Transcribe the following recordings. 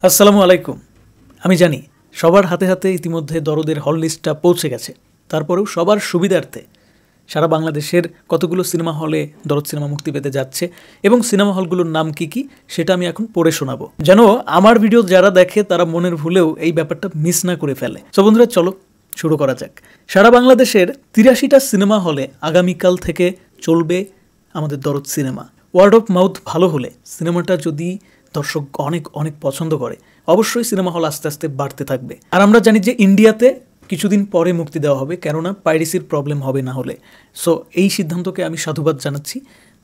আসসালামু আলাইকুম। আমি জানি সবার হাতে হাতে ইতিমধ্যে দরদের হল লিস্টটা পৌঁছে গেছে। তারপরেও সবার সুবিধার্থে সারা বাংলাদেশের কতগুলো সিনেমা হলে দরদ সিনেমা মুক্তি পেতে যাচ্ছে এবং সিনেমা হলগুলোর নাম কি কি সেটা আমি এখন পড়ে শোনাবো, যেন আমার ভিডিও যারা দেখে তারা মনের ভুলেও এই ব্যাপারটা মিস না করে ফেলে। সো বন্ধুরা, চলো শুরু করা যাক। সারা বাংলাদেশের ৮৩টা সিনেমা হলে আগামীকাল থেকে চলবে আমাদের দরদ সিনেমা। ওয়ার্ড অফ মাউথ ভালো হলে, সিনেমাটা যদি দর্শক অনেক অনেক পছন্দ করে, অবশ্যই সিনেমা হল আস্তে আস্তে বাড়তে থাকবে। আর আমরা জানি যে ইন্ডিয়াতে কিছুদিন পরে মুক্তি দেওয়া হবে, কেননা পাইরেসির প্রবলেম হবে না হলে। সো এই সিদ্ধান্তকে আমি সাধুবাদ জানাচ্ছি।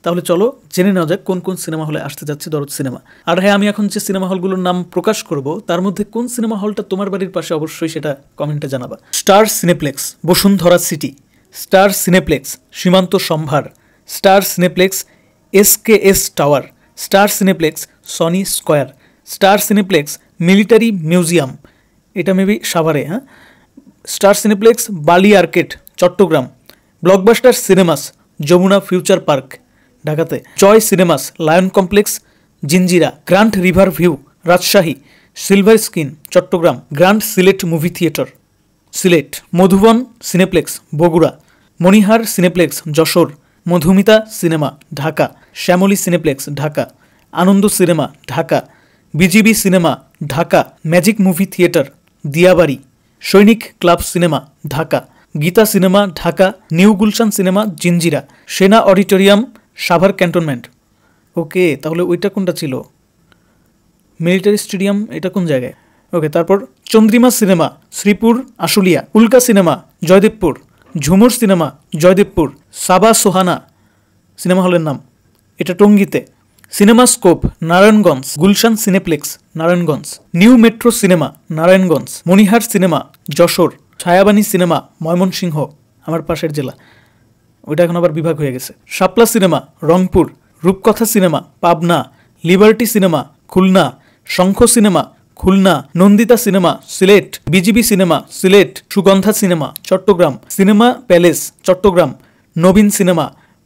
তাহলে চলো জেনে নেওয়া যাক কোন কোন সিনেমা হলে আসতে যাচ্ছে দরদ সিনেমা। আর হ্যাঁ, আমি এখন যে সিনেমা হলগুলোর নাম প্রকাশ করব তার মধ্যে কোন সিনেমা হলটা তোমার বাড়ির পাশে, অবশ্যই সেটা কমেন্টে জানাবা। Star Cineplex Bashundhara City, Star Cineplex Simanta Shambhar, Star Cineplex SKS Tower, Star Cineplex Sony Square, Star Cineplex Military Museum, এটা মেবি সাভারে, হ্যাঁ, Star Cineplex Bali Arcade Chattogram, Blockbuster Cinemas Jamuna Future Park ঢাকাতে, Joy Cinemas Lion Complex Jinjira, Grand River View Rajshahi, Silver Screen Chattogram, Grand Sylhet Movie Theatre Sylhet, Madhuban Cineplex Bogura, Monihar Cineplex Jessore, Madhumita Cinema Dhaka, Shyamoli Cineplex Dhaka, Ananda cinema Dhaka, BGB Cinema Dhaka, Magic Movie Theatre Diabari, Sainik Club Cinema Dhaka, Gita Cinema Dhaka, New Gulshan Cinema Jinjira, Sena Auditorium Savar cantonment. ওকে, তাহলে ওইটা কোনটা ছিল? Military stadium, এটা কোন জায়গায়? ওকে, তারপর Chandrima cinema Sreepur Ashulia, Ulka Cinema Joydebpur, Jhumur Cinema Joydebpur, Saba Sohana Cinema হলের নাম, এটা টঙ্গীতে, Cinema Scope Narayanganj, Gulshan Cineplex Narayanganj, New Metro Cinema Narayanganj, Monihar Cinema Jessore, Chhayabani Cinema Mymensingh আমার পাশের জেলা, ওইটা এখন আবার বিভাগ হয়ে গেছে, শাপলা Cinema Rangpur, Rupkotha Cinema Pabna, Liberty Cinema Khulna, Shankha Cinema Khulna, Nandita Cinema Sylhet, BGB Cinema Sylhet, Sugandha Cinema Chattogram, Cinema Palace Chattogram, Nabin Cinema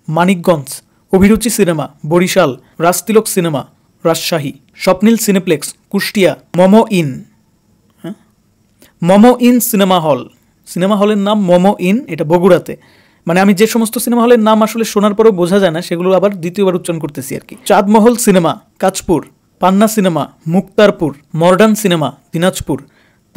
Manikganj, Abhiruchi Cinema Barishal, Rajtilak Cinema Rajshahi, Swapnil Cineplex Kushtia, Momo Inn, Momo Inn Cinema Hall, Cinema হলের নাম মোমো ইন, এটা বগুড়াতে। মানে আমি যে সমস্ত সিনেমা হলের নাম আসলে শোনার পরেও বোঝা যায় না, সেগুলো আবার দ্বিতীয়বার উচ্চারণ করতেছি আর কি। Chandmahal Cinema Kanchpur, Panna Cinema Muktarpur, Modern Cinema Dinajpur,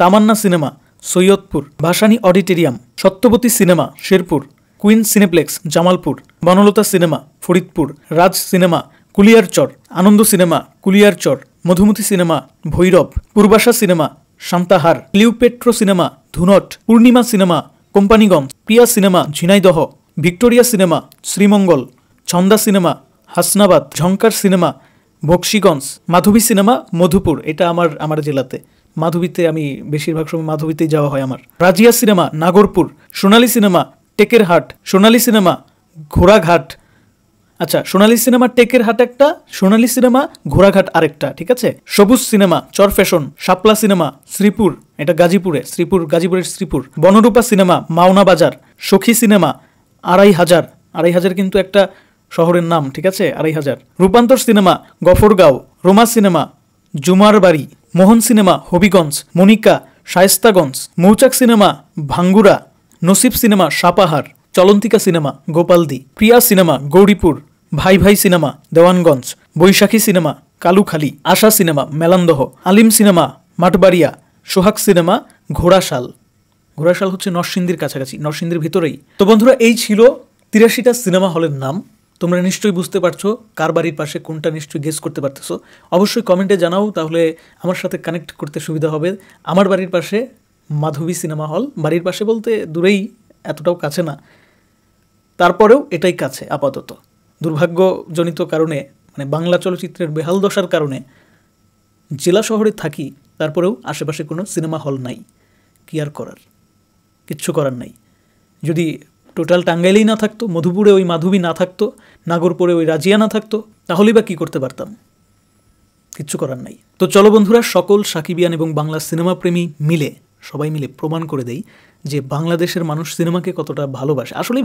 Tamanna Cinema Saidpur, Bhasani Auditorium, Satyabati Cinema Sherpur, Queen Cineplex Jamalpur, Banalata Cinema Faridpur, Raj Cinema Kuliarchar, Ananda Cinema Kuliarchar, Madhumati Cinema Bhairab, Purbasha Cinema Santahar, Cleopatra Cinema Dhunat, Purnima Cinema Companiganj, Priya Cinema Jhenaidah, Victoria Cinema Sreemangal, Chhanda Cinema Hasnabad, Jhankar Cinema Baxiganj, Madhabi Cinema Madhupur, এটা আমার জেলাতে, মাধবীতে আমি বেশিরভাগ সময় মাধবীতেই যাওয়া হয় আমার, রাজিয়া সিনেমা নাগরপুর, সোনালী সিনেমা টেকেরহাট, সোনালী সিনেমা ঘোড়াঘাট, আচ্ছা সোনালী সিনেমা টেকেরহাট একটা, সোনালী সিনেমা ঘোড়াঘাট আরেকটা, ঠিক আছে, সবুজ সিনেমা চরফ্যাশন, শাপলা সিনেমা শ্রীপুর, এটা গাজীপুরে, গাজীপুরের শ্রীপুর, বনরূপা সিনেমা মাওনা বাজার, সখী সিনেমা ২৫০০ কিন্তু একটা শহরের নাম, ঠিক আছে, ২৫০০, রূপান্তর সিনেমা গফরগাঁও, রোমা সিনেমা জুমারবাড়ি, মোহন সিনেমা হবিগঞ্জ, মনিকা শায়েস্তাগঞ্জ, মৌচাক সিনেমা ভাঙ্গুরা, নসিব সিনেমা সাপাহার, চলন্তিকা সিনেমা গোপালদি, প্রিয়া সিনেমা গৌরীপুর, ভাই ভাই সিনেমা দেওয়ানগঞ্জ, বৈশাখী সিনেমা কালুখালী, আশা সিনেমা মেলান্দহ, আলিম সিনেমা মাঠবাড়িয়া, সোহাগ সিনেমা ঘোড়াশাল হচ্ছে নরসিংদীর কাছাকাছি, নরসিংদীর ভিতরেই। তো বন্ধুরা, এই ছিল ৮৩টা সিনেমা হলের নাম। তোমরা নিশ্চয়ই বুঝতে পারছো কার বাড়ির পাশে কোনটা, নিশ্চয়ই গেস করতে পারতেছো। অবশ্যই কমেন্টে জানাও, তাহলে আমার সাথে কানেক্ট করতে সুবিধা হবে। আমার বাড়ির পাশে মাধবী সিনেমা হল, বাড়ির পাশে বলতে দূরেই, এতটাও কাছে না, তারপরেও এটাই কাছে আপাতত। দুর্ভাগ্যজনিত কারণে, মানে বাংলা চলচ্চিত্রের বেহাল দশার কারণে জেলা শহরে থাকি, তারপরেও আশেপাশে কোনো সিনেমা হল নাই। কি আর করার, কিচ্ছু করার নাই। যদি টোটাল টাঙ্গাইলেই না থাকতো, মধুপুরে ওই মাধবী না থাকতো, নাগরপুরে ওই রাজিয়া না থাকতো, তাহলেই বা কী করতে পারতাম? কিচ্ছু করার নাই। তো চলো বন্ধুরা, সকল সাকিবিয়ান এবং বাংলা সিনেমা প্রেমী মিলে, সবাই মিলে প্রমাণ করে দেই যে বাংলাদেশের মানুষ সিনেমাকে কতটা ভালোবাসে, আসলেই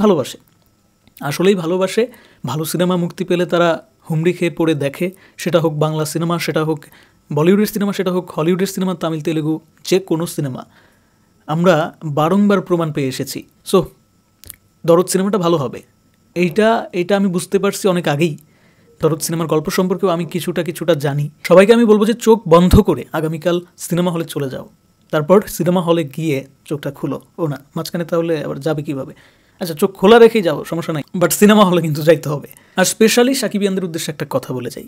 ভালোবাসে। ভালো সিনেমা মুক্তি পেলে তারা হুমড়ি খেয়ে পড়ে দেখে, সেটা হোক বাংলা সিনেমা, সেটা হোক বলিউডের সিনেমা সেটা হোক হলিউডের সিনেমা, তামিল, তেলেগু, যে কোনো সিনেমা, আমরা বারংবার প্রমাণ পেয়ে এসেছি। সো দরদ সিনেমাটা ভালো হবে, এইটা আমি বুঝতে পারছি অনেক আগেই। দরদ সিনেমার গল্প সম্পর্কেও আমি কিছুটা জানি। সবাইকে আমি বলবো যে চোখ বন্ধ করে আগামীকাল সিনেমা হলে চলে যাও, তারপর সিনেমা হলে গিয়ে চোখটা খুলো। ও না, মাঝখানে তাহলে আবার যাবে কীভাবে? আচ্ছা, চোখ খোলা রেখেই যাও, সমস্যা নাই, বাট সিনেমা হলে কিন্তু যাইতে হবে। আর স্পেশালি সাকিবিয়ানদের উদ্দেশ্যে একটা কথা বলে যাই।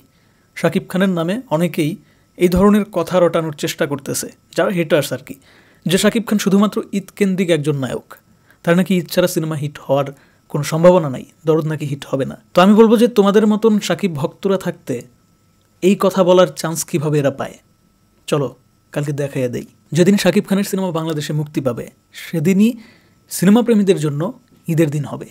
শাকিব খানের নামে অনেকেই এই ধরনের কথা রটানোর চেষ্টা করতেছে, যারা হেটার্স আর কি, যে শাকিব খান শুধুমাত্র ঈদকেন্দ্রিক একজন নায়ক, তার নাকি ঈদ ছাড়া সিনেমা হিট হওয়ার কোনো সম্ভাবনা নাই, দরদ নাকি হিট হবে না। তো আমি বলবো যে তোমাদের মতন শাকিব ভক্তরা থাকতে এই কথা বলার চান্স কীভাবে এরা পায়? চলো কালকে দেখাইয়া দেই। যেদিন শাকিব খানের সিনেমা বাংলাদেশে মুক্তি পাবে, সেদিনই সিনেমা প্রেমীদের জন্য ঈদের দিন হবে।